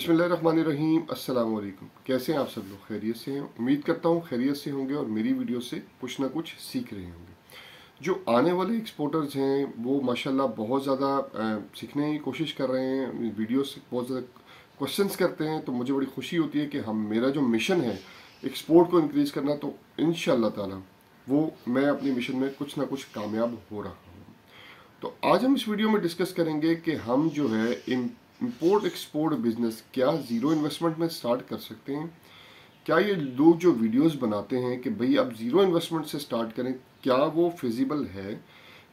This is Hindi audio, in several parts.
बिस्मिल्लाहिर्रहमानिर्रहीम। अस्सलाम वालेकुम। कैसे हैं आप सब लोग? खैरियत से हैं? उम्मीद करता हूँ खैरियत से होंगे और मेरी वीडियो से कुछ ना कुछ सीख रहे होंगे। जो आने वाले एक्सपोर्टर्स हैं वो माशाल्लाह बहुत ज़्यादा सीखने की कोशिश कर रहे हैं, वीडियो से बहुत ज़्यादा क्वेश्चंस करते हैं। तो मुझे बड़ी खुशी होती है कि हम मेरा जो मिशन है एक्सपोर्ट को इंक्रीज़ करना, तो इंशाअल्लाह ताला वो मैं अपनी मिशन में कुछ ना कुछ कामयाब हो रहा हूँ। तो आज हम इस वीडियो में डिस्कस करेंगे कि हम जो है इंपोर्ट एक्सपोर्ट बिजनेस क्या ज़ीरो इन्वेस्टमेंट में स्टार्ट कर सकते हैं। क्या ये लोग जो वीडियोस बनाते हैं कि भाई आप ज़ीरो इन्वेस्टमेंट से स्टार्ट करें, क्या वो फिजिबल है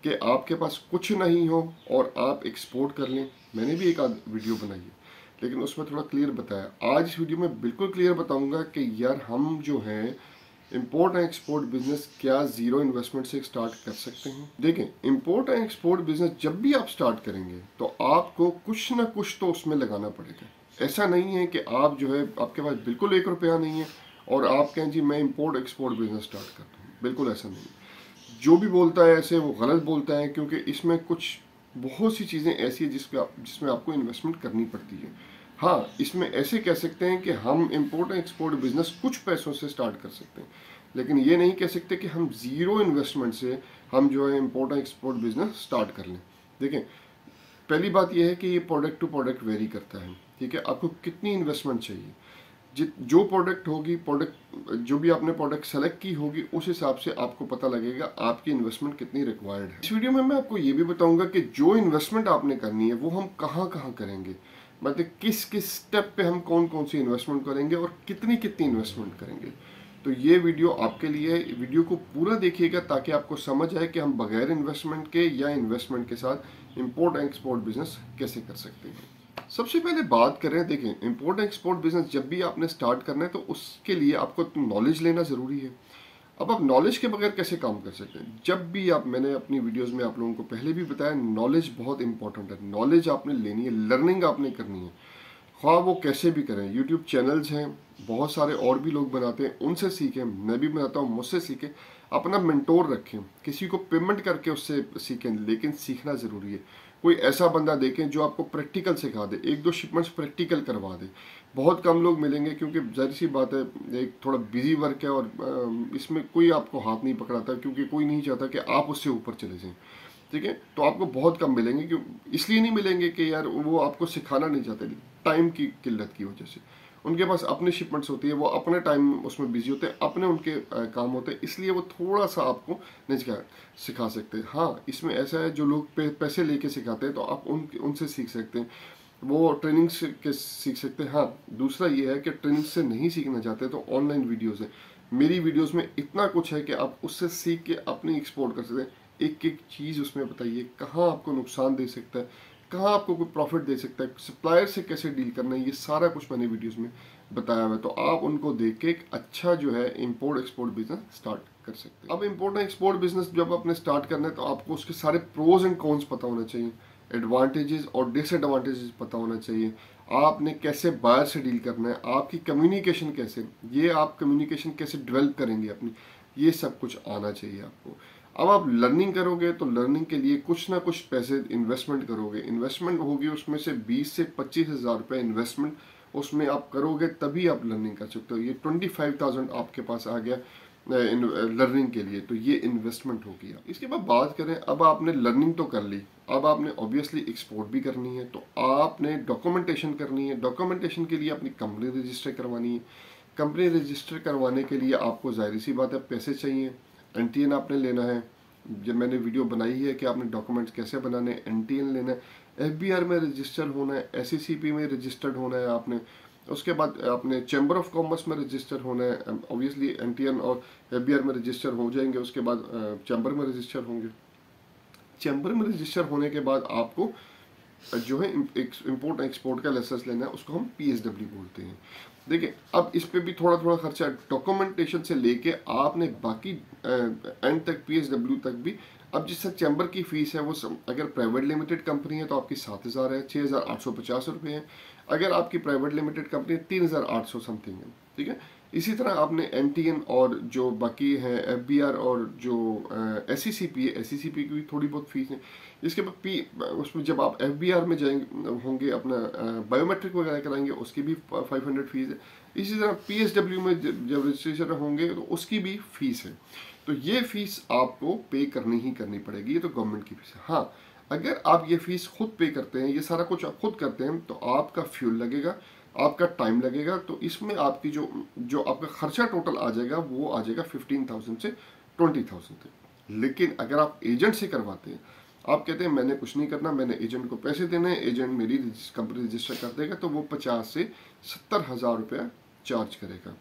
कि आपके पास कुछ नहीं हो और आप एक्सपोर्ट कर लें। मैंने भी एक आध वीडियो बनाई है लेकिन उसमें थोड़ा क्लियर बताया। आज इस वीडियो में बिल्कुल क्लियर बताऊंगा कि यार हम जो है इंपोर्ट एंड एक्सपोर्ट बिजनेस क्या ज़ीरो इन्वेस्टमेंट से स्टार्ट कर सकते हैं। देखें, इंपोर्ट एंड एक्सपोर्ट बिजनेस जब भी आप स्टार्ट करेंगे तो आपको कुछ ना कुछ तो उसमें लगाना पड़ेगा। ऐसा नहीं है कि आप जो है आपके पास बिल्कुल ₹1 नहीं है और आप कहें जी मैं इंपोर्ट एक्सपोर्ट बिजनेस स्टार्ट करता हूँ। बिल्कुल ऐसा नहीं। जो भी बोलता है ऐसे वो गलत बोलता है, क्योंकि इसमें कुछ बहुत सी चीज़ें ऐसी है जिसमें आपको इन्वेस्टमेंट करनी पड़ती है। हाँ, इसमें ऐसे कह सकते हैं कि हम इंपोर्ट एंड एक्सपोर्ट बिजनेस कुछ पैसों से स्टार्ट कर सकते हैं, लेकिन ये नहीं कह सकते कि हम ज़ीरो इन्वेस्टमेंट से हम जो है import and export business start कर लें। देखें, पहली बात यह है कि ये प्रोडक्ट टू प्रोडक्ट वेरी करता है। ठीक है, आपको कितनी इन्वेस्टमेंट चाहिए, जो प्रोडक्ट होगी, प्रोडक्ट जो भी आपने प्रोडक्ट सेलेक्ट की होगी उस हिसाब से आपको पता लगेगा आपकी इन्वेस्टमेंट कितनी रिक्वायर्ड है। इस वीडियो में मैं आपको ये भी बताऊंगा कि जो इन्वेस्टमेंट आपने करनी है वो हम कहाँ कहाँ करेंगे, मतलब किस किस स्टेप पे हम कौन कौन सी इन्वेस्टमेंट करेंगे और कितनी कितनी इन्वेस्टमेंट करेंगे। तो ये वीडियो आपके लिए है। वीडियो को पूरा देखिएगा ताकि आपको समझ आए कि हम बगैर इन्वेस्टमेंट के या इन्वेस्टमेंट के साथ इंपोर्ट एंड एक्सपोर्ट बिजनेस कैसे कर सकते हैं। सबसे पहले बात करें, देखें, इंपोर्ट एक्सपोर्ट बिजनेस जब भी आपने स्टार्ट करना है तो उसके लिए आपको नॉलेज लेना ज़रूरी है। अब आप नॉलेज के बगैर कैसे काम कर सकते हैं? जब भी आप, मैंने अपनी वीडियोस में आप लोगों को पहले भी बताया, नॉलेज बहुत इंपॉर्टेंट है। नॉलेज आपने लेनी है, लर्निंग आपने करनी है, ख्वाह वो कैसे भी करें। यूट्यूब चैनल्स हैं बहुत सारे और भी लोग बनाते हैं, उनसे सीखें। मैं भी बनाता हूँ, मुझसे सीखें। अपना मेंटोर रखें, किसी को पेमेंट करके उससे सीखें, लेकिन सीखना ज़रूरी है। कोई ऐसा बंदा देखें जो आपको प्रैक्टिकल सिखा दे, एक दो शिपमेंट्स प्रैक्टिकल करवा दे। बहुत कम लोग मिलेंगे क्योंकि जाहिर सी बात है एक थोड़ा बिजी वर्क है और इसमें कोई आपको हाथ नहीं पकड़ाता, क्योंकि कोई नहीं चाहता कि आप उससे ऊपर चले जाएं। ठीक है, तो आपको बहुत कम मिलेंगे। क्यों? इसलिए नहीं मिलेंगे कि यार वो आपको सिखाना नहीं चाहते, टाइम की किल्लत की वजह से। उनके पास अपनी शिपमेंट्स होती है, वो अपने टाइम उसमें बिजी होते हैं, अपने उनके काम होते हैं, इसलिए वो थोड़ा सा आपको नहीं सिखा सकते। हाँ, इसमें ऐसा है जो लोग पैसे लेके सिखाते हैं तो आप उनसे सीख सकते हैं, वो ट्रेनिंग से के सीख सकते हैं। हाँ, दूसरा ये है कि ट्रेनिंग से नहीं सीखना चाहते तो ऑनलाइन वीडियोज़ है। मेरी वीडियोज़ में इतना कुछ है कि आप उससे सीख के अपनी एक्सपोर्ट कर सकते हैं। एक एक चीज़ उसमें बताइए, कहाँ आपको नुकसान दे सकता है, कहाँ आपको कोई प्रॉफिट दे सकता है, सप्लायर से कैसे डील करना है, ये सारा कुछ मैंने वीडियोस में बताया हुआ है। तो आप उनको देख के एक अच्छा जो है इंपोर्ट एक्सपोर्ट बिजनेस स्टार्ट कर सकते हैं। अब इंपोर्ट एंड एक्सपोर्ट बिजनेस जब आपने स्टार्ट करना है तो आपको उसके सारे प्रोज एंड कॉन्स पता होना चाहिए, एडवांटेजेस और डिसएडवांटेजेस पता होना चाहिए। आपने कैसे बायर से डील करना है, आपकी कम्युनिकेशन कैसे, ये आप कम्युनिकेशन कैसे डेवलप करेंगे अपनी, ये सब कुछ आना चाहिए आपको। अब आप लर्निंग करोगे तो लर्निंग के लिए कुछ ना कुछ पैसे इन्वेस्टमेंट करोगे। इन्वेस्टमेंट होगी उसमें से 20 से 25 हज़ार रुपये इन्वेस्टमेंट उसमें आप करोगे, तभी आप लर्निंग कर सकते हो। ये 25,000 आपके पास आ गया लर्निंग के लिए, तो ये इन्वेस्टमेंट हो गया। इसके बाद बात करें, अब आपने लर्निंग तो कर ली, अब आपने ऑब्वियसली एक्सपोर्ट भी करनी है, तो आपने डॉक्यूमेंटेशन करनी है। डॉक्यूमेंटेशन के लिए अपनी कंपनी रजिस्टर करवानी है। कंपनी रजिस्टर करवाने के लिए आपको जाहिर सी बात है पैसे चाहिए। NTN आपने लेना है, जब मैंने वीडियो बनाई है कि आपने डॉक्यूमेंट्स कैसे बनाने हैं। NTN लेना है, FBR में रजिस्टर होना है, SECP में रजिस्टर्ड होना है आपने। उसके बाद आपने चैम्बर ऑफ कॉमर्स में रजिस्टर होना है। ऑब्वियसली NTN और FBR में रजिस्टर हो जाएंगे, उसके बाद चैम्बर में रजिस्टर होंगे। चैम्बर में रजिस्टर होने के बाद आपको जो है इंपोर्ट एक्सपोर्ट का लाइसेंस लेना है, उसको हम PSW बोलते हैं। देखिए, अब इस पे भी थोड़ा थोड़ा खर्चा, डॉक्यूमेंटेशन से लेके आपने बाकी एंड तक PSW तक भी। अब जिससे चैम्बर की फीस है वो अगर प्राइवेट लिमिटेड कंपनी है तो आपकी 7,000 है, 6,850 रुपये है। अगर आपकी प्राइवेट लिमिटेड कंपनी 3,800 समथिंग है। ठीक है, इसी तरह आपने एनटीएन और जो बाकी है एफबीआर और जो एसईसीपी है, एसईसीपी की भी थोड़ी बहुत फीस है। इसके बाद पी उसमें जब आप एफबीआर में जाएंगे होंगे अपना बायोमेट्रिक वगैरह कराएंगे उसकी भी 500 फीस है। इसी तरह पीएसडब्ल्यू में जब रजिस्ट्रेशन होंगे तो उसकी भी फीस है। तो ये फीस आपको पे करनी ही करनी पड़ेगी, ये तो गवर्नमेंट की फीस है। हाँ, अगर आप ये फीस खुद पे करते हैं, ये सारा कुछ आप खुद करते हैं, तो आपका फ्यूल लगेगा, आपका टाइम लगेगा, तो इसमें आपकी जो आपका खर्चा टोटल आ जाएगा वो आ जाएगा 15,000 से 20,000 तक। लेकिन अगर आप एजेंट से करवाते हैं, आप कहते हैं मैंने कुछ नहीं करना, मैंने एजेंट को पैसे देने हैं, एजेंट मेरी कंपनी रजिस्टर कर देगा, तो वो 50 से 70,000 रुपया चार्ज करेगा।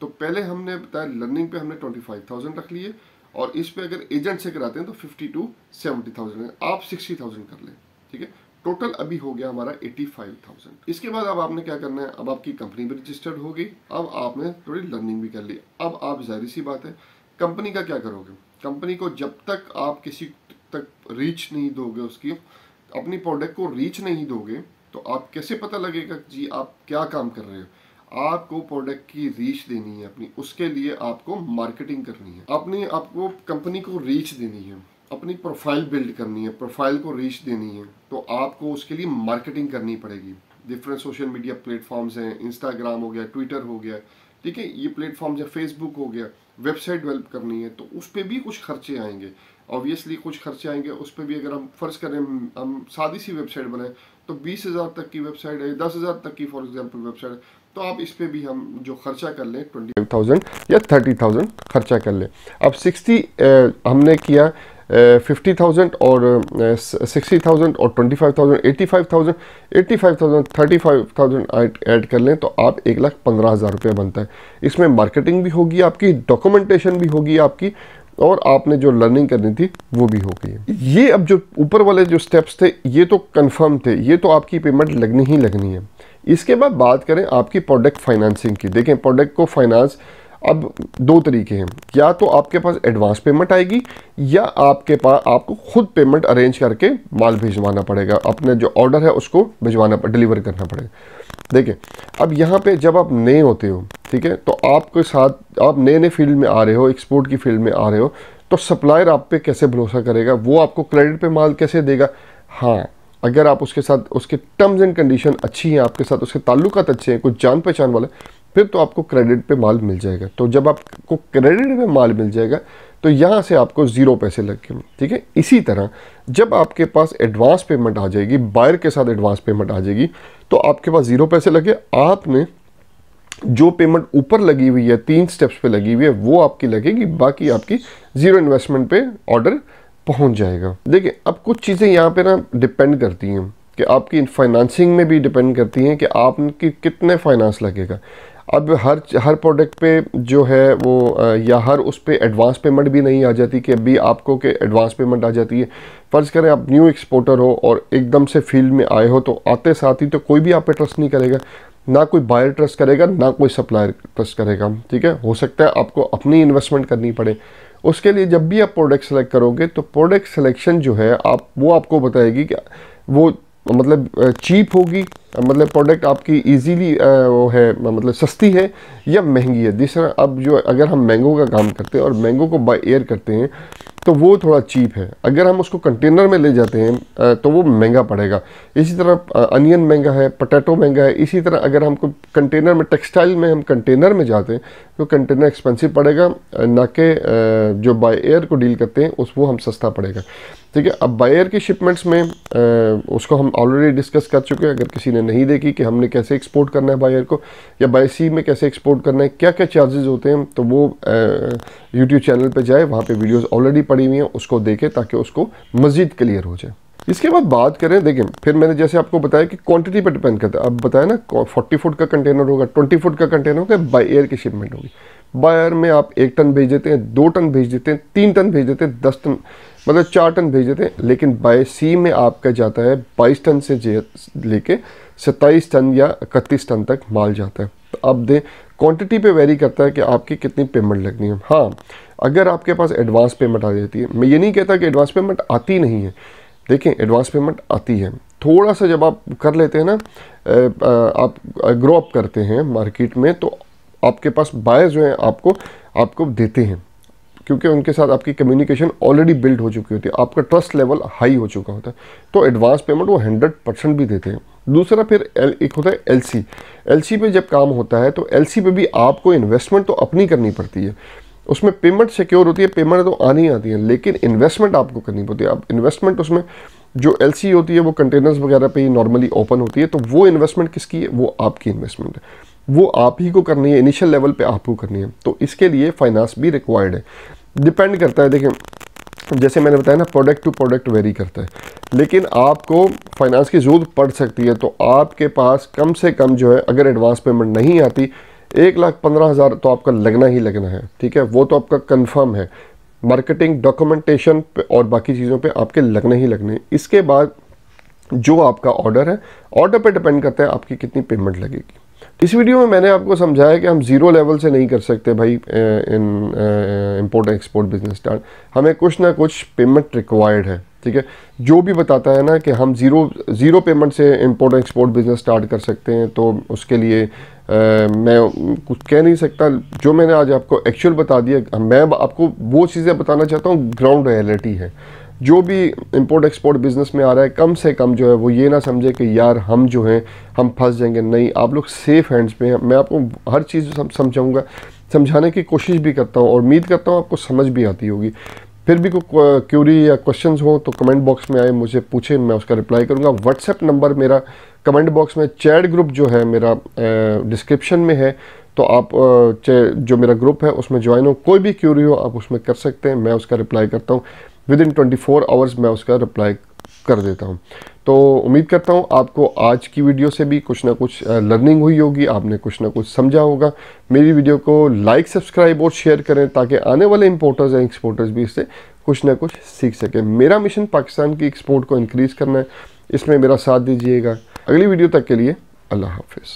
तो पहले हमने बताया लर्निंग पे हमने 25,000 रख लिए, और इस पे अगर एजेंट से कराते हैं तो 50 to 70,000, आप 60,000 कर लें, ठीक है। टोटल अभी हो गया हमारा 85,000। इसके बाद अब आपने क्या करना है, अब आपकी कंपनी भी रजिस्टर्ड हो गई, अब आपने थोड़ी लर्निंग भी कर ली। अब आप जाहिर सी बात है कंपनी का क्या करोगे, कंपनी को जब तक आप किसी तक रीच नहीं दोगे, उसकी अपनी प्रोडक्ट को रीच नहीं दोगे, तो आप कैसे पता लगेगा जी आप क्या काम कर रहे हो। आपको प्रोडक्ट की रीच देनी है अपनी, उसके लिए आपको मार्केटिंग करनी है, अपनी आपको कंपनी को रीच देनी है, अपनी प्रोफाइल बिल्ड करनी है, प्रोफाइल को रीच देनी है, तो आपको उसके लिए मार्केटिंग करनी पड़ेगी। डिफरेंट सोशल मीडिया प्लेटफॉर्म्स हैं, इंस्टाग्राम हो गया, ट्विटर हो गया, ठीक है, ये प्लेटफॉर्म्स है, फेसबुक हो गया, वेबसाइट डेवलप करनी है, तो उस पर भी कुछ खर्चे आएंगे, ऑब्वियसली कुछ खर्चे आएंगे उस पर भी। अगर हम फर्ज करें हम सादी सी वेबसाइट बनाएं तो 20,000 तक की वेबसाइट है, 10,000 तक की फॉर एग्जांपल वेबसाइट है, तो आप इस पे भी हम जो खर्चा कर लें 25,000 या 30,000 खर्चा कर लें। अब 60 हमने किया 50,000 और 60,000 और 25,000 85,000 35,000 ऐड कर लें, तो आप 1,15,000 रुपये बनता है। इसमें मार्केटिंग भी होगी आपकी, डॉक्यूमेंटेशन भी होगी आपकी, और आपने जो लर्निंग करनी थी वो भी हो गई। ये अब जो ऊपर वाले जो स्टेप्स थे ये तो कंफर्म थे, ये तो आपकी पेमेंट लगनी ही लगनी है। इसके बाद बात करें आपकी प्रोडक्ट फाइनेंसिंग की। देखें प्रोडक्ट को फाइनेंस अब दो तरीके हैं, या तो आपके पास एडवांस पेमेंट आएगी, या आपके पास आपको खुद पेमेंट अरेंज करके माल भिजवाना पड़ेगा, अपने जो ऑर्डर है उसको भिजवाना डिलीवर करना पड़ेगा। देखिए अब यहाँ पे जब आप नए होते हो, ठीक है, तो आपके साथ आप नए नए फील्ड में आ रहे हो, एक्सपोर्ट की फील्ड में आ रहे हो, तो सप्लायर आप पे कैसे भरोसा करेगा, वो आपको क्रेडिट पे माल कैसे देगा। हाँ, अगर आप उसके साथ उसके टर्म्स एंड कंडीशन अच्छी हैं, आपके साथ उसके ताल्लुकात अच्छे हैं, कुछ जान पहचान वाले, फिर तो आपको क्रेडिट पे माल मिल जाएगा। तो जब आपको क्रेडिट पे माल मिल जाएगा तो यहाँ से आपको 0 पैसे लगेंगे, ठीक है। इसी तरह जब आपके पास एडवांस पेमेंट आ जाएगी, बायर के साथ एडवांस पेमेंट आ जाएगी, तो आपके पास 0 पैसे लगे। आपने जो पेमेंट ऊपर लगी हुई है 3 स्टेप्स पे लगी हुई है वो आपकी लगेगी, बाकी आपकी 0 इन्वेस्टमेंट पे ऑर्डर पहुंच जाएगा। देखिए अब कुछ चीज़ें यहाँ पे ना डिपेंड करती हैं कि आपकी फाइनेंसिंग में भी डिपेंड करती हैं कि आपकी कितने फाइनेंस लगेगा। अब हर प्रोडक्ट पे जो है वो या हर उस पे एडवांस पेमेंट भी नहीं आ जाती कि अभी आपको कि एडवांस पेमेंट आ जाती है। फ़र्ज़ करें आप न्यू एक्सपोर्टर हो और एकदम से फील्ड में आए हो, तो आते साथ ही तो कोई भी आप पे ट्रस्ट नहीं करेगा, ना कोई बायर ट्रस्ट करेगा, ना कोई सप्लायर ट्रस्ट करेगा, ठीक है। हो सकता है आपको अपनी इन्वेस्टमेंट करनी पड़े। उसके लिए जब भी आप प्रोडक्ट सेलेक्ट करोगे तो प्रोडक्ट सिलेक्शन जो है वो आपको बताएगी कि वो मतलब चीप होगी, मतलब प्रोडक्ट आपकी इजीली वो है मतलब सस्ती है या महंगी है। दूसरा अब जो अगर हम मैंगो का काम करते हैं और मैंगो को बाय एयर करते हैं तो वो थोड़ा चीप है, अगर हम उसको कंटेनर में ले जाते हैं तो वो महंगा पड़ेगा। इसी तरह अनियन महंगा है, पोटैटो महंगा है। इसी तरह अगर हमको कंटेनर में टेक्सटाइल में हम कंटेनर में जाते हैं तो कंटेनर एक्सपेंसिव पड़ेगा, ना कि जो बाय एयर को डील करते हैं वो हम सस्ता पड़ेगा, ठीक है। अब बाय एयर की शिपमेंट्स में उसको हम ऑलरेडी डिस्कस कर चुके हैं। अगर किसी ने नहीं देखी कि हमने कैसे एक्सपोर्ट करना है बाय एयर को, या बाय सी में कैसे एक्सपोर्ट करना है, क्या क्या चार्जेस होते हैं, तो वो यूट्यूब चैनल पे जाए, वहाँ पे वीडियोस ऑलरेडी पड़ी हुई हैं, उसको देखें ताकि उसको मज़ीद क्लियर हो जाए। इसके बाद बात करें, देखें फिर मैंने जैसे आपको बताया कि क्वांटिटी पर डिपेंड करता है। अब बताया ना 40 फुट का कंटेनर होगा, 20 फुट का कंटेनर होगा, बाय एयर की शिपमेंट होगी। बाय एयर में आप 1 टन भेज देते हैं, 2 टन भेज देते हैं, 3 टन भेज देते हैं, 10 टन मतलब 4 टन भेज देते हैं। लेकिन बाय सी में आपका जाता है 22 टन से लेके 27 टन या 31 टन तक माल जाता है। तो अब दें क्वांटिटी पे वेरी करता है कि आपकी कितनी पेमेंट लगनी है। हाँ, अगर आपके पास एडवांस पेमेंट आ जाती है, मैं ये नहीं कहता कि एडवांस पेमेंट आती नहीं है, देखें एडवांस पेमेंट आती है। थोड़ा सा जब आप कर लेते हैं ना, आप ग्रो अप करते हैं मार्केट में, तो आपके पास बायर्स जो हैं आपको देते हैं, क्योंकि उनके साथ आपकी कम्युनिकेशन ऑलरेडी बिल्ड हो चुकी होती है, आपका ट्रस्ट लेवल हाई हो चुका होता है, तो एडवांस पेमेंट वो 100% भी देते हैं। दूसरा फिर एक होता है एलसी। एलसी पे जब काम होता है तो एलसी पे भी आपको इन्वेस्टमेंट तो अपनी करनी पड़ती है, उसमें पेमेंट सिक्योर होती है, पेमेंट तो आनी आती है, लेकिन इन्वेस्टमेंट आपको करनी पड़ती है। अब इन्वेस्टमेंट उसमें जो एलसी होती है वो कंटेनर्स वगैरह पे ही नॉर्मली ओपन होती है, तो वो इन्वेस्टमेंट किसकी है? वो आपकी इन्वेस्टमेंट है, वो आप ही को करनी है, इनिशियल लेवल पे आपको करनी है। तो इसके लिए फाइनेंस भी रिक्वायर्ड है, डिपेंड करता है। देखें, जैसे मैंने बताया ना, प्रोडक्ट टू प्रोडक्ट वेरी करता है, लेकिन आपको फाइनेंस की ज़रूरत पड़ सकती है। तो आपके पास कम से कम जो है, अगर एडवांस पेमेंट नहीं आती, 1,15,000 तो आपका लगना ही लगना है, ठीक है, वो तो आपका कंफर्म है। मार्केटिंग, डॉक्यूमेंटेशन और बाकी चीज़ों पे आपके लगने ही लगने। इसके बाद जो आपका ऑर्डर है, ऑर्डर पे डिपेंड करता है आपकी कितनी पेमेंट लगेगी। इस वीडियो में मैंने आपको समझाया कि हम ज़ीरो लेवल से नहीं कर सकते भाई इन इम्पोर्ट एक्सपोर्ट बिजनेस स्टार्ट, हमें कुछ ना कुछ पेमेंट रिक्वायर्ड है, ठीक है। जो भी बताता है ना कि हम ज़ीरो पेमेंट से इम्पोर्ट एक्सपोर्ट बिजनेस स्टार्ट कर सकते हैं, तो उसके लिए मैं कुछ कह नहीं सकता। जो मैंने आज आपको एक्चुअल बता दिया, मैं आपको वो चीज़ें बताना चाहता हूँ, ग्राउंड रियलिटी है। जो भी इंपोर्ट एक्सपोर्ट बिज़नेस में आ रहा है, कम से कम जो है वो ये ना समझे कि यार हम जो हैं हम फंस जाएंगे। नहीं, आप लोग सेफ़ हैंड्स पे हैं। मैं आपको हर चीज़ समझाऊंगा, समझाने की कोशिश भी करता हूँ, और उम्मीद करता हूँ आपको समझ भी आती होगी। फिर भी कोई क्यूरी या क्वेश्चंस हो तो कमेंट बॉक्स में आए, मुझे पूछें, मैं उसका रिप्लाई करूँगा। व्हाट्सएप नंबर मेरा कमेंट बॉक्स में, चैट ग्रुप जो है मेरा डिस्क्रिप्शन में है, तो आप जो मेरा ग्रुप है उसमें ज्वाइन हो, कोई भी क्यूरी हो आप उसमें कर सकते हैं, मैं उसका रिप्लाई करता हूँ। विदिन 24 आवर्स मैं उसका रिप्लाई कर देता हूँ। तो उम्मीद करता हूँ आपको आज की वीडियो से भी कुछ ना कुछ लर्निंग हुई होगी, आपने कुछ ना कुछ समझा होगा। मेरी वीडियो को लाइक, सब्सक्राइब और शेयर करें, ताकि आने वाले इंपोर्टर्स या एक्सपोर्टर्स भी इससे कुछ ना कुछ सीख सकें। मेरा मिशन पाकिस्तान की एक्सपोर्ट को इंक्रीज़ करना है, इसमें मेरा साथ दीजिएगा। अगली वीडियो तक के लिए अल्लाह हाफिज़।